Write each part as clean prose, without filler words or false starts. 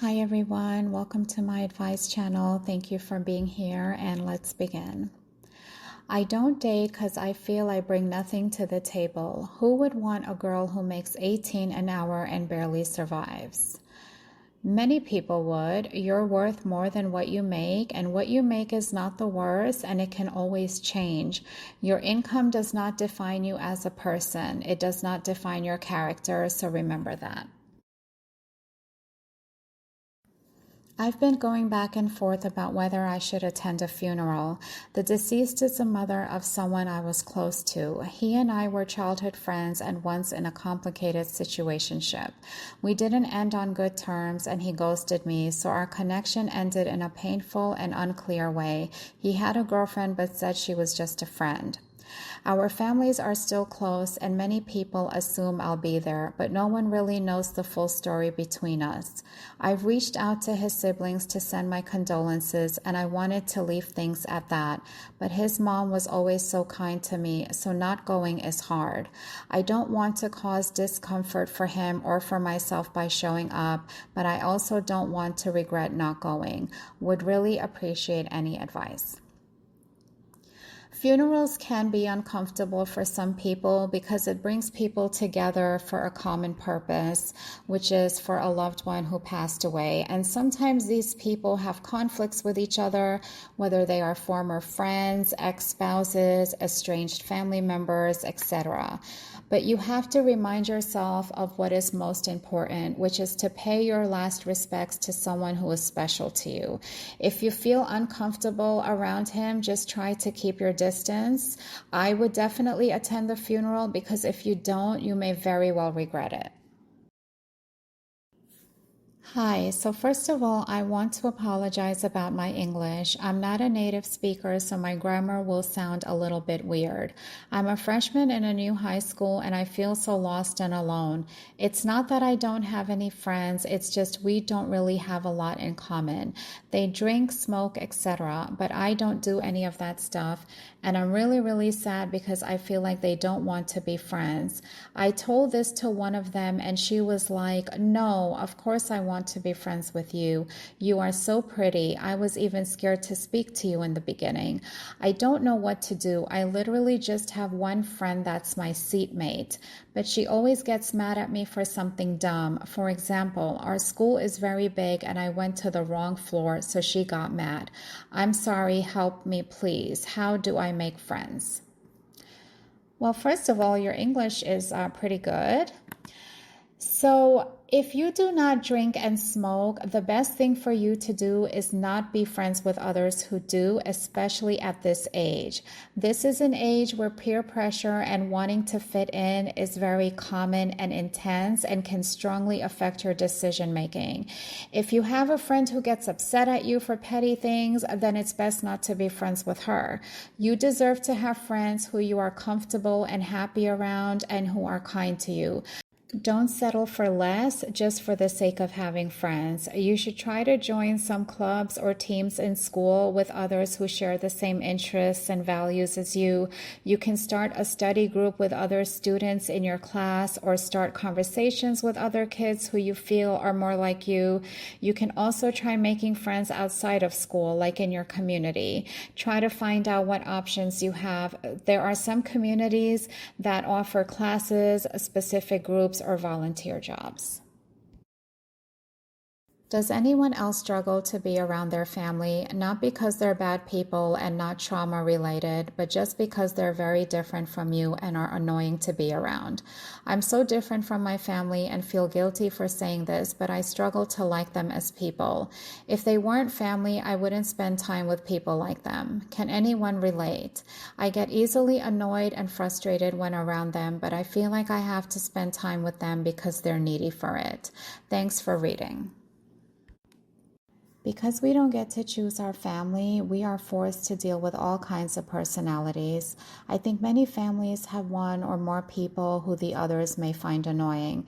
Hi everyone, welcome to my advice channel. Thank you for being here and let's begin. I don't date because I feel I bring nothing to the table. Who would want a girl who makes 18 an hour and barely survives? Many people would. You're worth more than what you make, and what you make is not the worst, and it can always change. Your income does not define you as a person. It does not define your character, so remember that. I've been going back and forth about whether I should attend a funeral. The deceased is the mother of someone I was close to. He and I were childhood friends and once in a complicated situationship. We didn't end on good terms and he ghosted me, so our connection ended in a painful and unclear way. He had a girlfriend but said she was just a friend. Our families are still close and many people assume I'll be there, but no one really knows the full story between us. I've reached out to his siblings to send my condolences and I wanted to leave things at that, but his mom was always so kind to me, so not going is hard. I don't want to cause discomfort for him or for myself by showing up, but I also don't want to regret not going. Would really appreciate any advice. Funerals can be uncomfortable for some people because it brings people together for a common purpose, which is for a loved one who passed away. And sometimes these people have conflicts with each other, whether they are former friends, ex-spouses, estranged family members, etc. But you have to remind yourself of what is most important, which is to pay your last respects to someone who is special to you. If you feel uncomfortable around him, just try to keep your distance. I would definitely attend the funeral because if you don't, you may very well regret it. Hi, so first of all, I want to apologize about my English. I'm not a native speaker, so my grammar will sound a little bit weird. I'm a freshman in a new high school and I feel so lost and alone. It's not that I don't have any friends, it's just we don't really have a lot in common. They drink, smoke, etc., but I don't do any of that stuff, and I'm really sad because I feel like they don't want to be friends. I told this to one of them and she was like, "No, of course I want to be friends with you. You are so pretty. I was even scared to speak to you in the beginning." I don't know what to do. I literally just have one friend that's my seatmate, but she always gets mad at me for something dumb. For example, our school is very big and I went to the wrong floor, so she got mad. I'm sorry, help me please. How do I make friends? Well, first of all, your English is pretty good. So if you do not drink and smoke, the best thing for you to do is not be friends with others who do, especially at this age. This is an age where peer pressure and wanting to fit in is very common and intense and can strongly affect your decision making. If you have a friend who gets upset at you for petty things, then it's best not to be friends with her. You deserve to have friends who you are comfortable and happy around and who are kind to you. Don't settle for less just for the sake of having friends. You should try to join some clubs or teams in school with others who share the same interests and values as you. You can start a study group with other students in your class or start conversations with other kids who you feel are more like you. You can also try making friends outside of school, like in your community. Try to find out what options you have. There are some communities that offer classes, specific groups, or volunteer jobs. Does anyone else struggle to be around their family, not because they're bad people and not trauma related, but just because they're very different from you and are annoying to be around? I'm so different from my family and feel guilty for saying this, but I struggle to like them as people. If they weren't family, I wouldn't spend time with people like them. Can anyone relate? I get easily annoyed and frustrated when around them, but I feel like I have to spend time with them because they're needy for it. Thanks for reading. Because we don't get to choose our family, we are forced to deal with all kinds of personalities. I think many families have one or more people who the others may find annoying.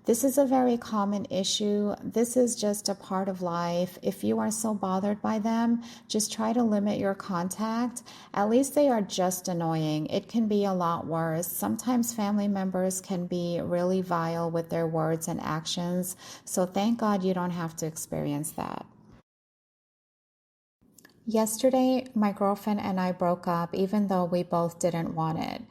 This is a very common issue. This is just a part of life. If you are so bothered by them, just try to limit your contact. At least they are just annoying. It can be a lot worse. Sometimes family members can be really vile with their words and actions. So thank God you don't have to experience that. Yesterday, my girlfriend and I broke up even though we both didn't want it.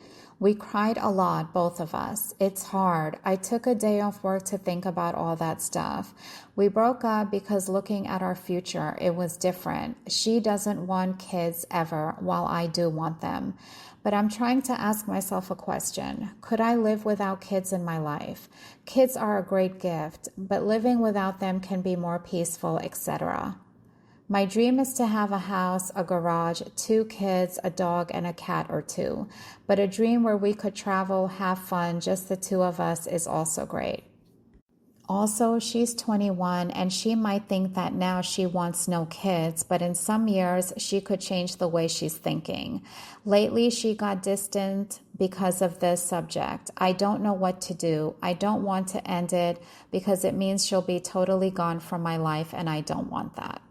We cried a lot, both of us. It's hard. I took a day off work to think about all that stuff. We broke up because looking at our future, it was different. She doesn't want kids ever, while I do want them. But I'm trying to ask myself a question. Could I live without kids in my life? Kids are a great gift, but living without them can be more peaceful, etc. My dream is to have a house, a garage, 2 kids, a dog, and a cat or 2. But a dream where we could travel, have fun, just the 2 of us is also great. Also, she's 21 and she might think that now she wants no kids, but in some years she could change the way she's thinking. Lately, she got distant because of this subject. I don't know what to do. I don't want to end it because it means she'll be totally gone from my life and I don't want that.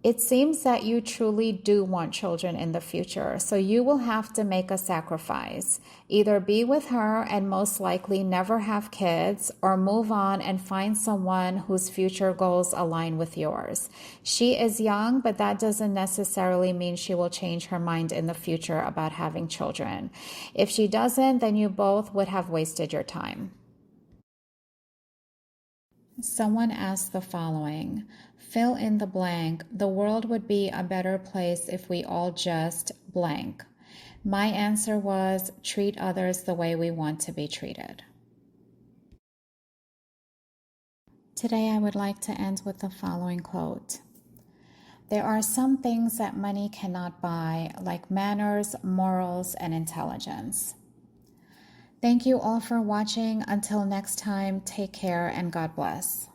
It seems that you truly do want children in the future, so you will have to make a sacrifice. Either be with her and most likely never have kids, or move on and find someone whose future goals align with yours. She is young, but that doesn't necessarily mean she will change her mind in the future about having children. If she doesn't, then you both would have wasted your time. Someone asked the following: fill in the blank. The world would be a better place if we all just blank. My answer was treat others the way we want to be treated. Today I would like to end with the following quote. There are some things that money cannot buy, like manners, morals, and intelligence. Thank you all for watching. Until next time, take care and God bless.